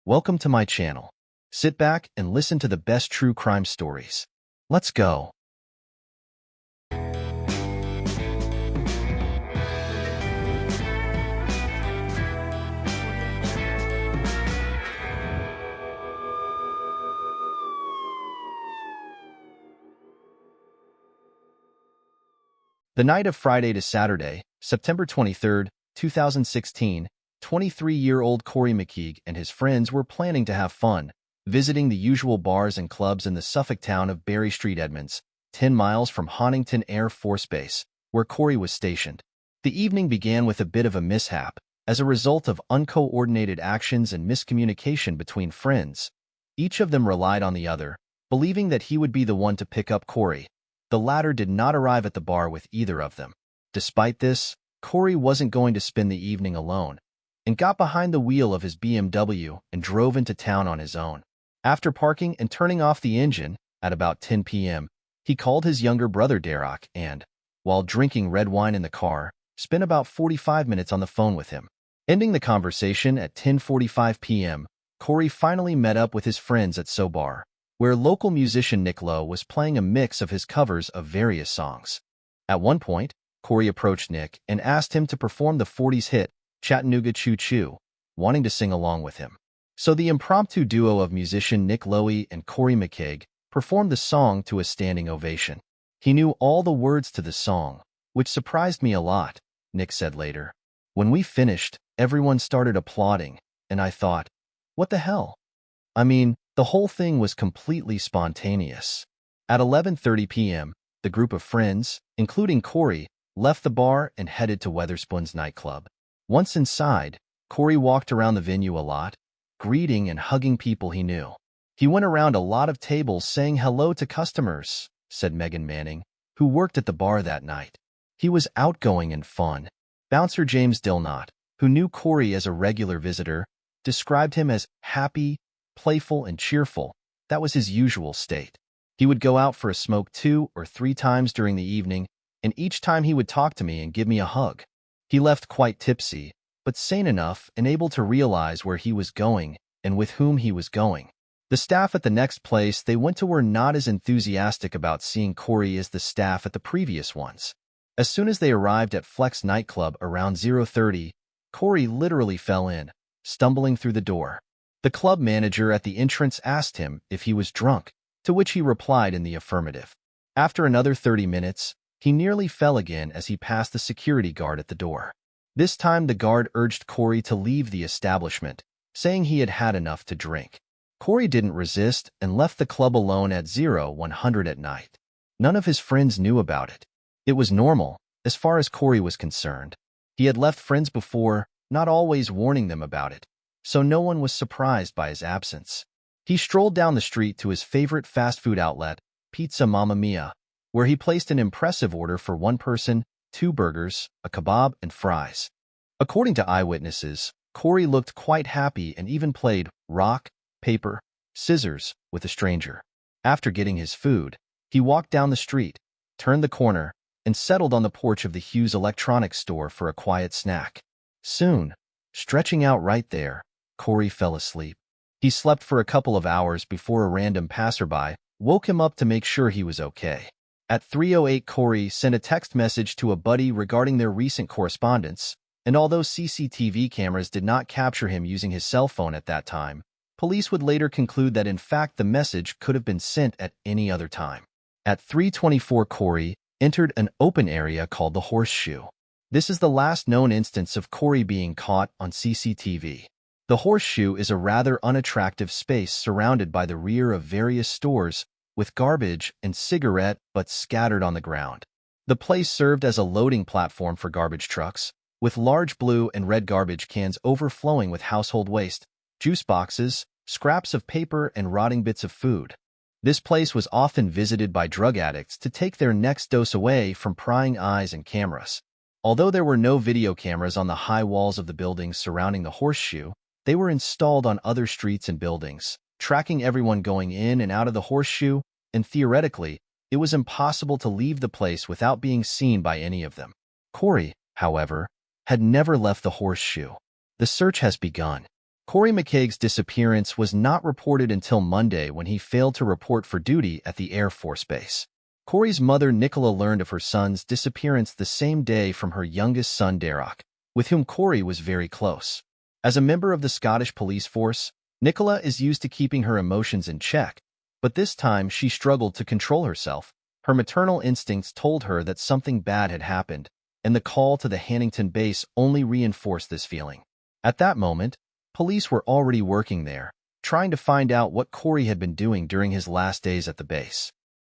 Welcome to my channel. Sit back and listen to the best true crime stories. Let's go. The night of Friday to Saturday, September 23, 2016, 23-year-old Corrie McKeague and his friends were planning to have fun, visiting the usual bars and clubs in the Suffolk town of Berry Street, Edmunds, 10 miles from Honnington Air Force Base, where Corrie was stationed. The evening began with a bit of a mishap, as a result of uncoordinated actions and miscommunication between friends. Each of them relied on the other, believing that he would be the one to pick up Corrie. The latter did not arrive at the bar with either of them. Despite this, Corrie wasn't going to spend the evening alone, and got behind the wheel of his BMW and drove into town on his own. After parking and turning off the engine, at about 10 p.m., he called his younger brother Darroch and, while drinking red wine in the car, spent about 45 minutes on the phone with him. Ending the conversation at 10:45 p.m., Corrie finally met up with his friends at Bar, where local musician Nick Lowe was playing a mix of his covers of various songs. At one point, Corrie approached Nick and asked him to perform the 40s hit, Chattanooga Choo Choo, wanting to sing along with him. So the impromptu duo of musician Nick Lowe and Corrie McCaig performed the song to a standing ovation. He knew all the words to the song, which surprised me a lot, Nick said later. When we finished, everyone started applauding, and I thought, what the hell? I mean, the whole thing was completely spontaneous. At 11:30 p.m., the group of friends, including Corrie, left the bar and headed to Wetherspoon's nightclub. Once inside, Corrie walked around the venue a lot, greeting and hugging people he knew. He went around a lot of tables saying hello to customers, said Megan Manning, who worked at the bar that night. He was outgoing and fun. Bouncer James Dilnott, who knew Corrie as a regular visitor, described him as happy, playful, and cheerful. That was his usual state. He would go out for a smoke 2 or 3 times during the evening, and each time he would talk to me and give me a hug. He left quite tipsy, but sane enough and able to realize where he was going and with whom he was going. The staff at the next place they went to were not as enthusiastic about seeing Corrie as the staff at the previous ones. As soon as they arrived at Flex nightclub around 0:30, Corrie literally fell in, stumbling through the door. The club manager at the entrance asked him if he was drunk, to which he replied in the affirmative. After another 30 minutes, he nearly fell again as he passed the security guard at the door. This time the guard urged Corrie to leave the establishment, saying he had had enough to drink. Corrie didn't resist and left the club alone at 0100 at night. None of his friends knew about it. It was normal, as far as Corrie was concerned. He had left friends before, not always warning them about it, so no one was surprised by his absence. He strolled down the street to his favorite fast food outlet, Pizza Mamma Mia, where he placed an impressive order for 1 person, 2 burgers, a kebab, and fries. According to eyewitnesses, Corrie looked quite happy and even played rock, paper, scissors with a stranger. After getting his food, he walked down the street, turned the corner, and settled on the porch of the Hughes Electronics store for a quiet snack. Soon, stretching out right there, Corrie fell asleep. He slept for a couple of hours before a random passerby woke him up to make sure he was okay. At 3:08, Corrie sent a text message to a buddy regarding their recent correspondence, and although CCTV cameras did not capture him using his cell phone at that time, police would later conclude that in fact the message could have been sent at any other time. At 3:24, Corrie entered an open area called the Horseshoe. This is the last known instance of Corrie being caught on CCTV. The Horseshoe is a rather unattractive space surrounded by the rear of various stores, with garbage and cigarette butts scattered on the ground. The place served as a loading platform for garbage trucks, with large blue and red garbage cans overflowing with household waste, juice boxes, scraps of paper, and rotting bits of food. This place was often visited by drug addicts to take their next dose away from prying eyes and cameras. Although there were no video cameras on the high walls of the buildings surrounding the Horseshoe, they were installed on other streets and buildings, tracking everyone going in and out of the Horseshoe, and theoretically, it was impossible to leave the place without being seen by any of them. Corrie, however, had never left the Horseshoe. The search has begun. Corrie McCaig's disappearance was not reported until Monday when he failed to report for duty at the Air Force Base. Corrie's mother, Nicola, learned of her son's disappearance the same day from her youngest son, Darroch, with whom Corrie was very close. As a member of the Scottish police force, Nicola is used to keeping her emotions in check, but this time she struggled to control herself. Her maternal instincts told her that something bad had happened, and the call to the Honnington base only reinforced this feeling. At that moment, police were already working there, trying to find out what Corrie had been doing during his last days at the base.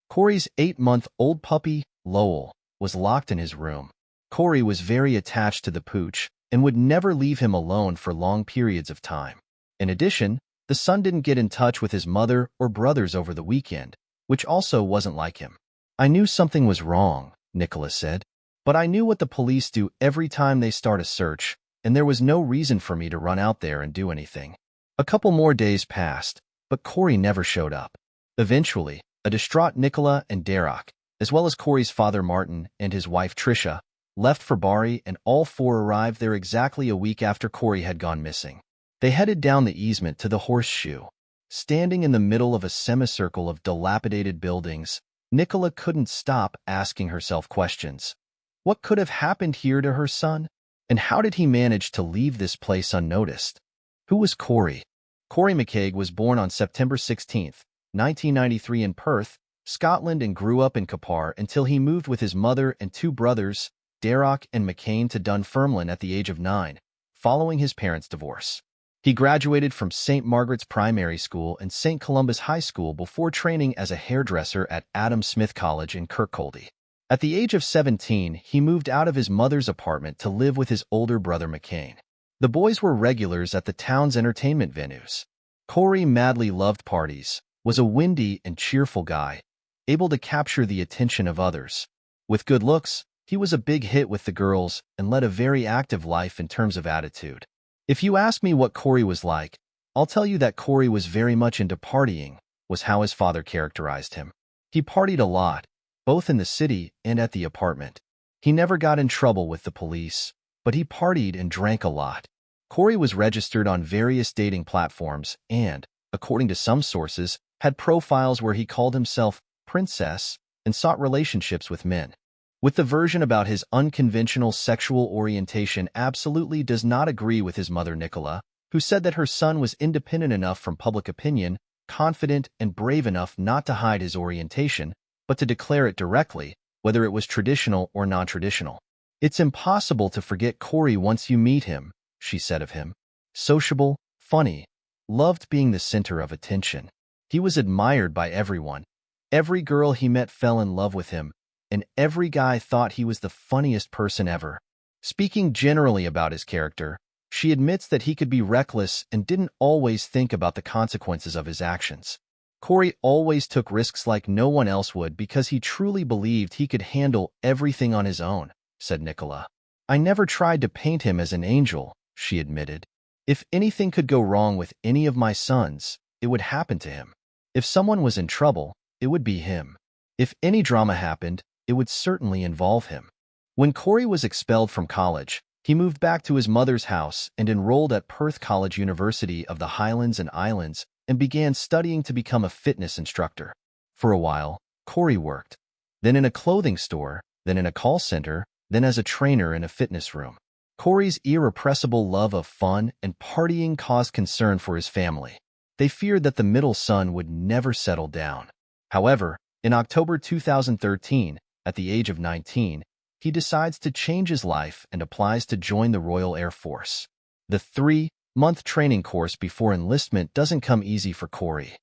Corrie's 8-month-old puppy, Lowell, was locked in his room. Corrie was very attached to the pooch and would never leave him alone for long periods of time. In addition, the son didn't get in touch with his mother or brothers over the weekend, which also wasn't like him. "I knew something was wrong," Nicola said, "but I knew what the police do every time they start a search, and there was no reason for me to run out there and do anything." A couple more days passed, but Corrie never showed up. Eventually, a distraught Nicola and Darroch, as well as Corrie's father Martin and his wife Tricia, left for Bari, and all four arrived there exactly a week after Corrie had gone missing. They headed down the easement to the horseshoe. Standing in the middle of a semicircle of dilapidated buildings, Nicola couldn't stop asking herself questions. What could have happened here to her son? And how did he manage to leave this place unnoticed? Who was Corrie? Corrie McCaig was born on September 16, 1993 in Perth, Scotland, and grew up in Capar until he moved with his mother and two brothers, Darroch and McCain, to Dunfermline at the age of 9, following his parents' divorce. He graduated from St. Margaret's Primary School and St. Columba's High School before training as a hairdresser at Adam Smith College in Kirkcaldy. At the age of 17, he moved out of his mother's apartment to live with his older brother McCain. The boys were regulars at the town's entertainment venues. Corrie madly loved parties, was a windy and cheerful guy, able to capture the attention of others. With good looks, he was a big hit with the girls and led a very active life in terms of attitude. If you ask me what Corrie was like, I'll tell you that Corrie was very much into partying, was how his father characterized him. He partied a lot, both in the city and at the apartment. He never got in trouble with the police, but he partied and drank a lot. Corrie was registered on various dating platforms and, according to some sources, had profiles where he called himself Princess and sought relationships with men. With the version about his unconventional sexual orientation absolutely does not agree with his mother Nicola, who said that her son was independent enough from public opinion, confident and brave enough not to hide his orientation, but to declare it directly, whether it was traditional or non-traditional. "It's impossible to forget Corrie once you meet him," she said of him. "Sociable, funny, loved being the center of attention. He was admired by everyone. Every girl he met fell in love with him, and every guy thought he was the funniest person ever." Speaking generally about his character, she admits that he could be reckless and didn't always think about the consequences of his actions. "Corrie always took risks like no one else would because he truly believed he could handle everything on his own," said Nicola. "I never tried to paint him as an angel," she admitted. "If anything could go wrong with any of my sons, it would happen to him. If someone was in trouble, it would be him. If any drama happened, it would certainly involve him." When Corrie was expelled from college, he moved back to his mother's house and enrolled at Perth College, University of the Highlands and Islands, and began studying to become a fitness instructor. For a while, Corrie worked, then in a clothing store, then in a call center, then as a trainer in a fitness room. Corrie's irrepressible love of fun and partying caused concern for his family. They feared that the middle son would never settle down. However, in October 2013, at the age of 19, he decides to change his life and applies to join the Royal Air Force. The 3-month training course before enlistment doesn't come easy for Corrie.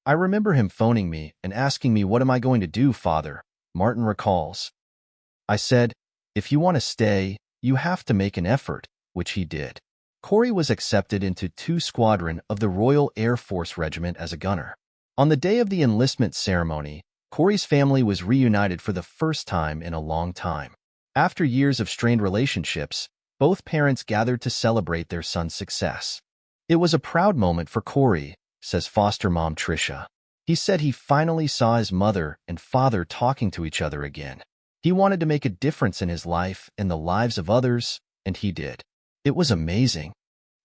"I remember him phoning me and asking me, 'What am I going to do, Father?'" Martin recalls. "I said, 'If you want to stay, you have to make an effort,' which he did." Corrie was accepted into 2 Squadron of the Royal Air Force Regiment as a gunner. On the day of the enlistment ceremony, Corrie's family was reunited for the first time in a long time. After years of strained relationships, both parents gathered to celebrate their son's success. "It was a proud moment for Corrie," says foster mom Tricia. "He said he finally saw his mother and father talking to each other again. He wanted to make a difference in his life and the lives of others, and he did. It was amazing."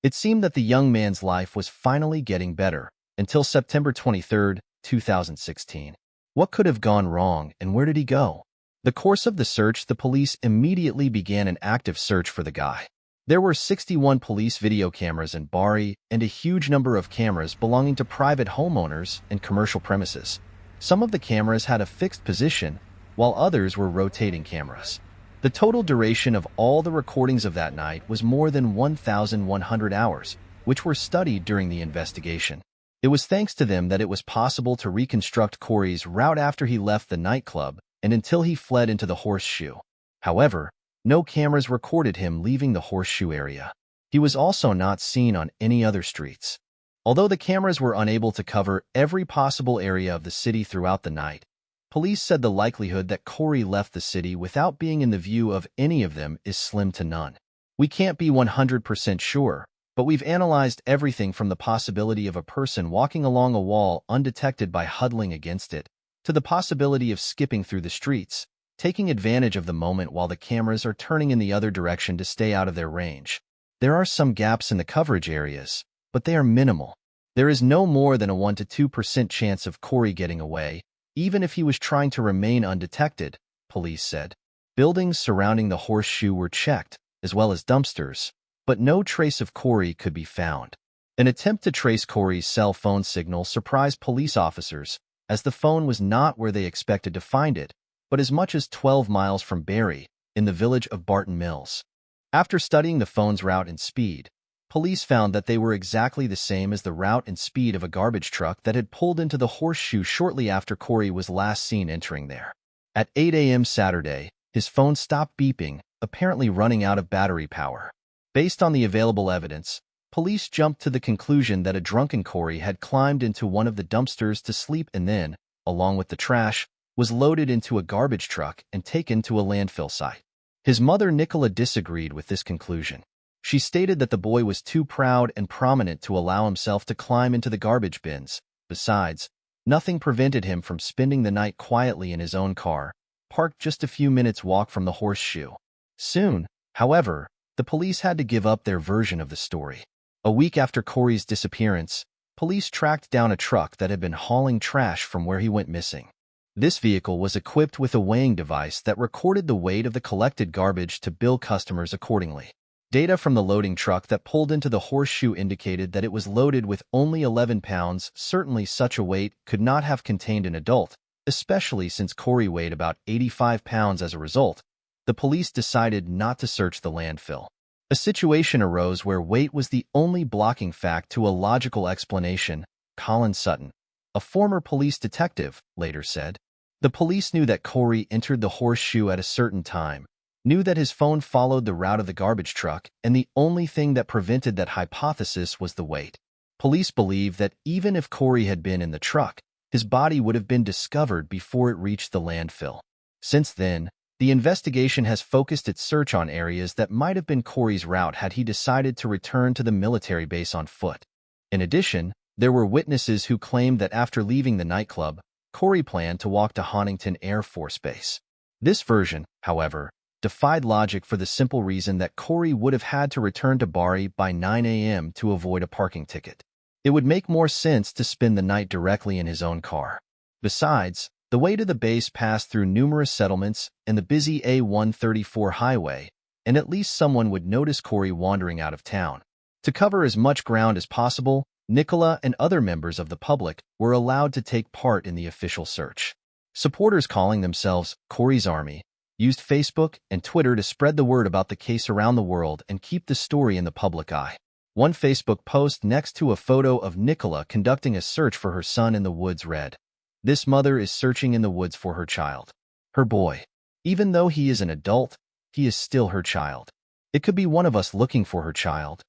It seemed that the young man's life was finally getting better, until September 23, 2016. What could have gone wrong, and where did he go? The course of the search, the police immediately began an active search for the guy. There were 61 police video cameras in Bari and a huge number of cameras belonging to private homeowners and commercial premises. Some of the cameras had a fixed position, while others were rotating cameras. The total duration of all the recordings of that night was more than 1,100 hours, which were studied during the investigation. It was thanks to them that it was possible to reconstruct Corrie's route after he left the nightclub and until he fled into the horseshoe. However, no cameras recorded him leaving the horseshoe area. He was also not seen on any other streets. Although the cameras were unable to cover every possible area of the city throughout the night, police said the likelihood that Corrie left the city without being in the view of any of them is slim to none. We can't be 100% sure, but we've analyzed everything from the possibility of a person walking along a wall undetected by huddling against it, to the possibility of skipping through the streets, taking advantage of the moment while the cameras are turning in the other direction to stay out of their range. There are some gaps in the coverage areas, but they are minimal. There is no more than a 1 to 2% chance of Corrie getting away, even if he was trying to remain undetected, police said. Buildings surrounding the horseshoe were checked, as well as dumpsters, but no trace of Corrie could be found. An attempt to trace Corrie's cell phone signal surprised police officers, as the phone was not where they expected to find it, but as much as 12 miles from Barry, in the village of Barton Mills. After studying the phone's route and speed, police found that they were exactly the same as the route and speed of a garbage truck that had pulled into the horseshoe shortly after Corrie was last seen entering there. At 8 a.m. Saturday, his phone stopped beeping, apparently running out of battery power. Based on the available evidence, police jumped to the conclusion that a drunken Corrie had climbed into one of the dumpsters to sleep and then, along with the trash, was loaded into a garbage truck and taken to a landfill site. His mother, Nicola, disagreed with this conclusion. She stated that the boy was too proud and prominent to allow himself to climb into the garbage bins. Besides, nothing prevented him from spending the night quietly in his own car, parked just a few minutes' walk from the horseshoe. Soon, however, the police had to give up their version of the story. A week after Corrie's disappearance, police tracked down a truck that had been hauling trash from where he went missing. This vehicle was equipped with a weighing device that recorded the weight of the collected garbage to bill customers accordingly. Data from the loading truck that pulled into the horseshoe indicated that it was loaded with only 11 pounds. Certainly such a weight could not have contained an adult, especially since Corrie weighed about 85 pounds. As a result, the police decided not to search the landfill. A situation arose where weight was the only blocking fact to a logical explanation, Colin Sutton, a former police detective, later said. The police knew that Corrie entered the horseshoe at a certain time, knew that his phone followed the route of the garbage truck, and the only thing that prevented that hypothesis was the weight. Police believe that even if Corrie had been in the truck, his body would have been discovered before it reached the landfill. Since then, the investigation has focused its search on areas that might have been Corrie's route had he decided to return to the military base on foot. In addition, there were witnesses who claimed that after leaving the nightclub, Corrie planned to walk to Honnington Air Force Base. This version, however, defied logic for the simple reason that Corrie would have had to return to Bari by 9 a.m. to avoid a parking ticket. It would make more sense to spend the night directly in his own car. Besides, the way to the base passed through numerous settlements and the busy A134 highway, and at least someone would notice Corrie wandering out of town. To cover as much ground as possible, Nicola and other members of the public were allowed to take part in the official search. Supporters calling themselves Corrie's Army used Facebook and Twitter to spread the word about the case around the world and keep the story in the public eye. One Facebook post next to a photo of Nicola conducting a search for her son in the woods read, "This mother is searching in the woods for her child. Her boy. Even though he is an adult, he is still her child. It could be one of us looking for her child.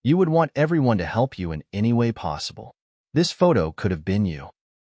You would want everyone to help you in any way possible. This photo could have been you."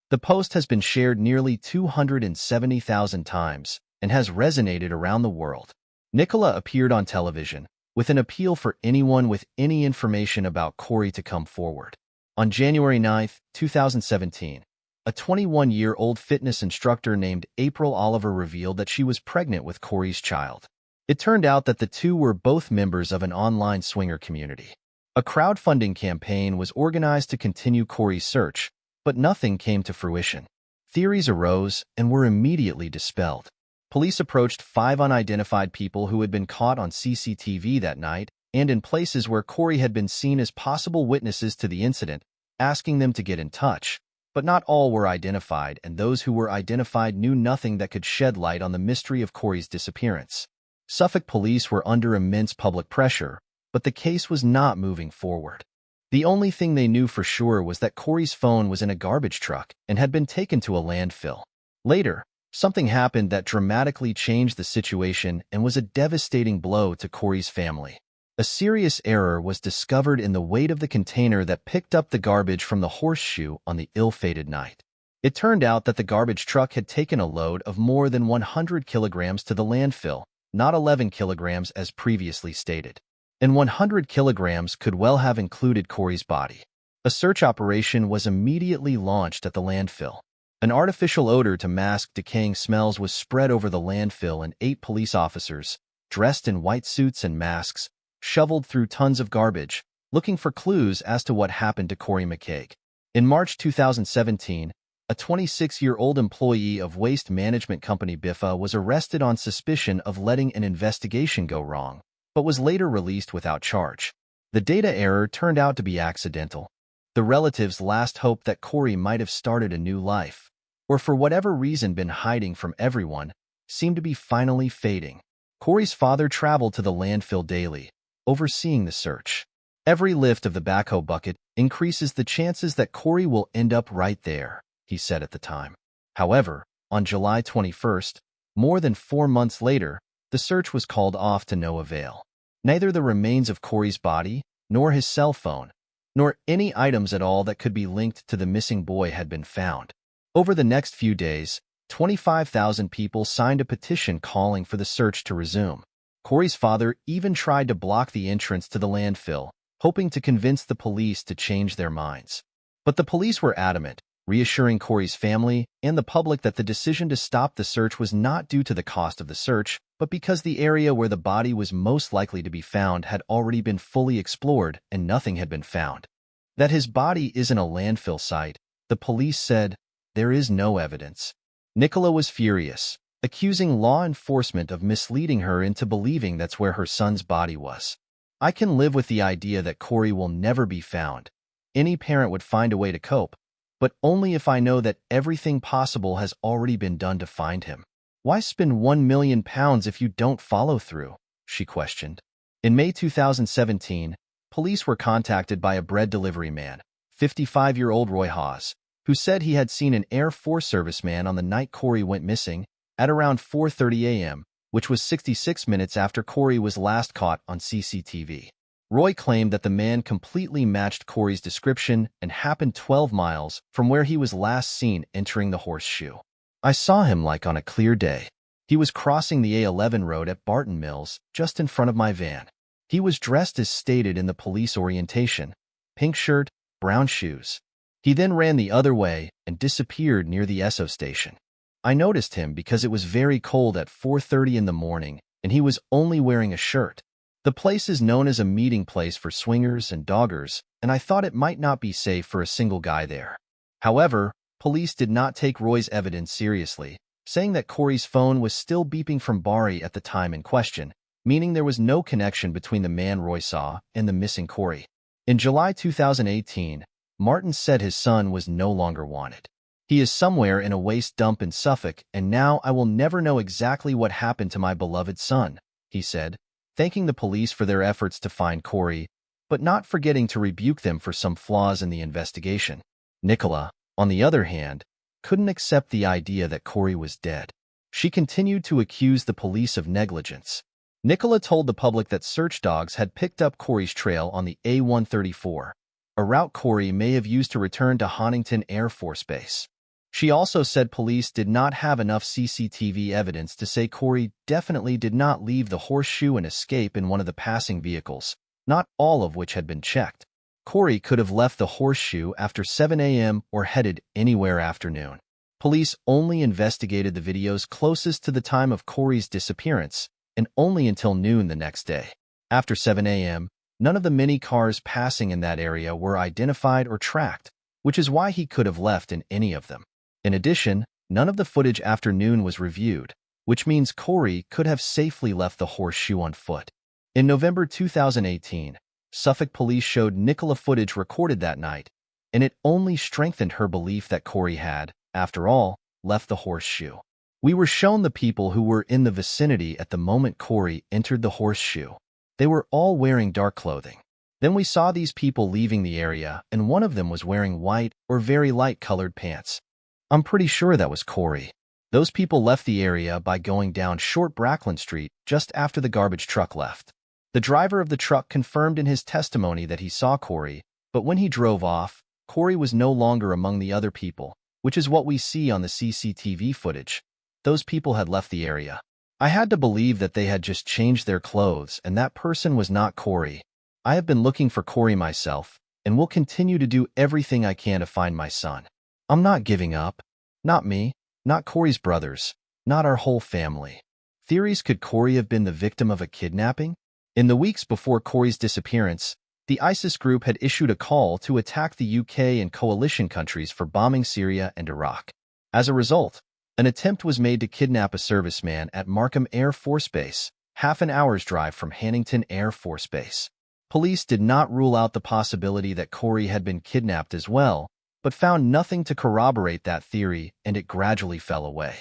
The post has been shared nearly 270,000 times and has resonated around the world. Nicola appeared on television with an appeal for anyone with any information about Corrie to come forward. On January 9, 2017, a 21-year-old fitness instructor named April Oliver revealed that she was pregnant with Corrie's child. It turned out that the two were both members of an online swinger community. A crowdfunding campaign was organized to continue Corrie's search, but nothing came to fruition. Theories arose and were immediately dispelled. Police approached 5 unidentified people who had been caught on CCTV that night and in places where Corrie had been seen as possible witnesses to the incident, asking them to get in touch. But not all were identified, and those who were identified knew nothing that could shed light on the mystery of Corrie's disappearance. Suffolk police were under immense public pressure, but the case was not moving forward. The only thing they knew for sure was that Corrie's phone was in a garbage truck and had been taken to a landfill. Later, something happened that dramatically changed the situation and was a devastating blow to Corrie's family. A serious error was discovered in the weight of the container that picked up the garbage from the horseshoe on the ill-fated night. It turned out that the garbage truck had taken a load of more than 100 kilograms to the landfill, not 11 kilograms as previously stated. And 100 kilograms could well have included Corrie's body. A search operation was immediately launched at the landfill. An artificial odor to mask decaying smells was spread over the landfill, and 8 police officers, dressed in white suits and masks, shoveled through tons of garbage, looking for clues as to what happened to Corrie McCaig. In March 2017, a 26-year-old employee of waste management company BIFA was arrested on suspicion of letting an investigation go wrong, but was later released without charge. The data error turned out to be accidental. The relatives' last hope that Corrie might have started a new life, or for whatever reason been hiding from everyone, seemed to be finally fading. Corrie's father traveled to the landfill daily, overseeing the search. Every lift of the backhoe bucket increases the chances that Corrie will end up right there, he said at the time. However, on July 21st, more than 4 months later, the search was called off to no avail. Neither the remains of Corrie's body, nor his cell phone, nor any items at all that could be linked to the missing boy had been found. Over the next few days, 25,000 people signed a petition calling for the search to resume. Corrie's father even tried to block the entrance to the landfill, hoping to convince the police to change their minds. But the police were adamant, reassuring Corrie's family and the public that the decision to stop the search was not due to the cost of the search, but because the area where the body was most likely to be found had already been fully explored and nothing had been found. That his body isn't a landfill site, the police said, there is no evidence. Nick Lowe was furious, accusing law enforcement of misleading her into believing that's where her son's body was. I can live with the idea that Corrie will never be found. Any parent would find a way to cope, but only if I know that everything possible has already been done to find him. Why spend £1 million if you don't follow through? She questioned. In May 2017, police were contacted by a bread delivery man, 55-year-old Roy Hawes, who said he had seen an Air Force serviceman on the night Corrie went missing at around 4:30 a.m., which was 66 minutes after Corrie was last caught on CCTV. Roy claimed that the man completely matched Corrie's description and happened 12 miles from where he was last seen entering the horseshoe. I saw him like on a clear day. He was crossing the A11 road at Barton Mills, just in front of my van. He was dressed as stated in the police orientation, pink shirt, brown shoes. He then ran the other way and disappeared near the Esso station. I noticed him because it was very cold at 4:30 in the morning and he was only wearing a shirt. The place is known as a meeting place for swingers and doggers, and I thought it might not be safe for a single guy there. However, police did not take Roy's evidence seriously, saying that Corrie's phone was still beeping from Bari at the time in question, meaning there was no connection between the man Roy saw and the missing Corrie. In July 2018, Martin said his son was no longer wanted. He is somewhere in a waste dump in Suffolk, and now I will never know exactly what happened to my beloved son, he said, thanking the police for their efforts to find Corrie, but not forgetting to rebuke them for some flaws in the investigation. Nicola, on the other hand, couldn't accept the idea that Corrie was dead. She continued to accuse the police of negligence. Nicola told the public that search dogs had picked up Corrie's trail on the A134, a route Corrie may have used to return to Honnington Air Force Base. She also said police did not have enough CCTV evidence to say Corrie definitely did not leave the horseshoe and escape in one of the passing vehicles, not all of which had been checked. Corrie could have left the horseshoe after 7 a.m. or headed anywhere after noon. Police only investigated the videos closest to the time of Corrie's disappearance, and only until noon the next day. After 7 a.m., None of the many cars passing in that area were identified or tracked, which is why he could have left in any of them. In addition, none of the footage after noon was reviewed, which means Corrie could have safely left the horseshoe on foot. In November 2018, Suffolk police showed Nicola footage recorded that night, and it only strengthened her belief that Corrie had, after all, left the horseshoe. We were shown the people who were in the vicinity at the moment Corrie entered the horseshoe. They were all wearing dark clothing. Then we saw these people leaving the area, and one of them was wearing white or very light-colored pants. I'm pretty sure that was Corrie. Those people left the area by going down Short Brackland Street just after the garbage truck left. The driver of the truck confirmed in his testimony that he saw Corrie, but when he drove off, Corrie was no longer among the other people, which is what we see on the CCTV footage. Those people had left the area. I had to believe that they had just changed their clothes and that person was not Corrie. I have been looking for Corrie myself, and will continue to do everything I can to find my son. I'm not giving up. Not me, not Corrie's brothers, not our whole family. Theories: could Corrie have been the victim of a kidnapping? In the weeks before Corrie's disappearance, the ISIS group had issued a call to attack the UK and coalition countries for bombing Syria and Iraq. As a result, an attempt was made to kidnap a serviceman at Markham Air Force Base, half an hour's drive from Honnington Air Force Base. Police did not rule out the possibility that Corrie had been kidnapped as well, but found nothing to corroborate that theory, and it gradually fell away.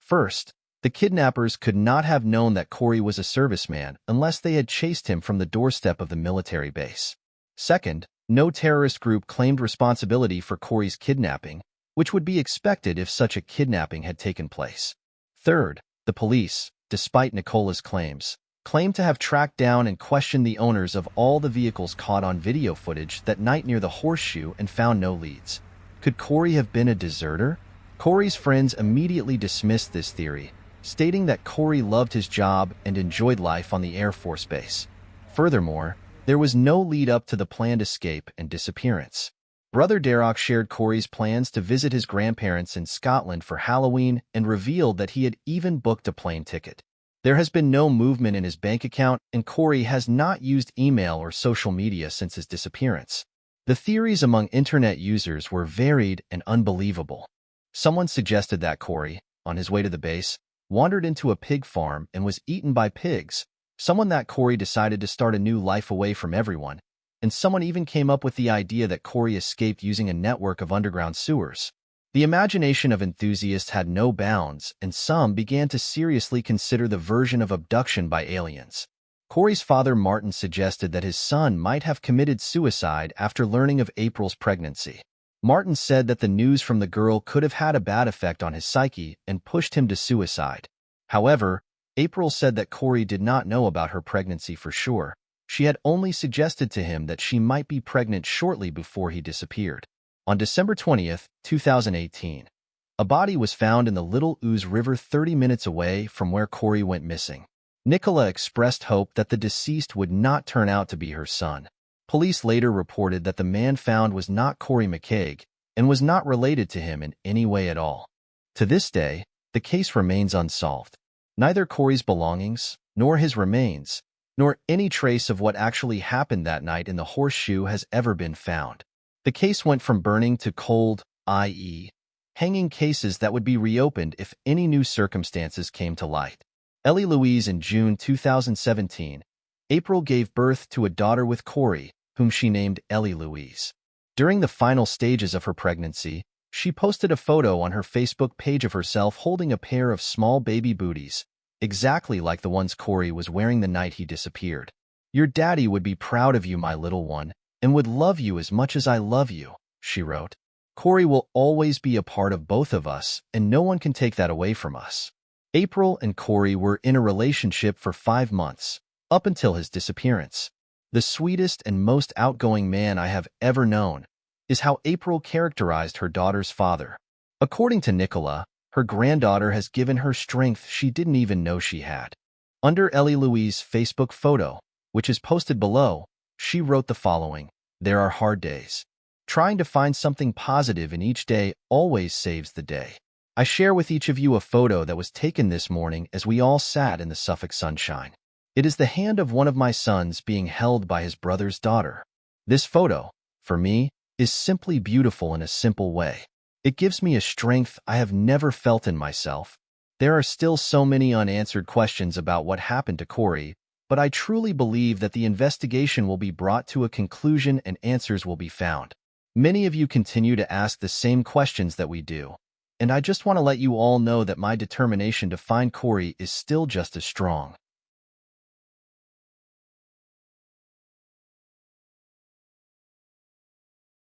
First, the kidnappers could not have known that Corrie was a serviceman unless they had chased him from the doorstep of the military base. Second, no terrorist group claimed responsibility for Corrie's kidnapping, which would be expected if such a kidnapping had taken place. Third, the police, despite Nicola's claimed to have tracked down and questioned the owners of all the vehicles caught on video footage that night near the horseshoe and found no leads. Could Corrie have been a deserter? Corrie's friends immediately dismissed this theory, stating that Corrie loved his job and enjoyed life on the Air Force Base. Furthermore, there was no lead up to the planned escape and disappearance. Brother Darroch shared Corrie's plans to visit his grandparents in Scotland for Halloween and revealed that he had even booked a plane ticket. There has been no movement in his bank account, and Corrie has not used email or social media since his disappearance. The theories among internet users were varied and unbelievable. Someone suggested that Corrie, on his way to the base, wandered into a pig farm and was eaten by pigs, someone that Corrie decided to start a new life away from everyone, and someone even came up with the idea that Corrie escaped using a network of underground sewers. The imagination of enthusiasts had no bounds, and some began to seriously consider the version of abduction by aliens. Corrie's father Martin suggested that his son might have committed suicide after learning of April's pregnancy. Martin said that the news from the girl could have had a bad effect on his psyche and pushed him to suicide. However, April said that Corrie did not know about her pregnancy for sure. She had only suggested to him that she might be pregnant shortly before he disappeared. On December 20th, 2018, a body was found in the Little Ouse River 30 minutes away from where Corrie went missing. Nicola expressed hope that the deceased would not turn out to be her son. Police later reported that the man found was not Corrie McCaig and was not related to him in any way at all. To this day, the case remains unsolved. Neither Corrie's belongings, nor his remains, nor any trace of what actually happened that night in the horseshoe has ever been found. The case went from burning to cold, i.e., hanging cases that would be reopened if any new circumstances came to light. Ellie Louise in June 2017, April gave birth to a daughter with Corrie, whom she named Ellie Louise. During the final stages of her pregnancy, she posted a photo on her Facebook page of herself holding a pair of small baby booties, exactly like the ones Corrie was wearing the night he disappeared. "Your daddy would be proud of you, my little one, and would love you as much as I love you," she wrote. "Corrie will always be a part of both of us, and no one can take that away from us." April and Corrie were in a relationship for 5 months, up until his disappearance. "The sweetest and most outgoing man I have ever known," is how April characterized her daughter's father. According to Nicola, her granddaughter has given her strength she didn't even know she had. Under Ellie Louise's Facebook photo, which is posted below, she wrote the following: "There are hard days. Trying to find something positive in each day always saves the day. I share with each of you a photo that was taken this morning as we all sat in the Suffolk sunshine. It is the hand of one of my sons being held by his brother's daughter. This photo, for me, is simply beautiful in a simple way. It gives me a strength I have never felt in myself. There are still so many unanswered questions about what happened to Corrie, but I truly believe that the investigation will be brought to a conclusion and answers will be found. Many of you continue to ask the same questions that we do, and I just want to let you all know that my determination to find Corrie is still just as strong.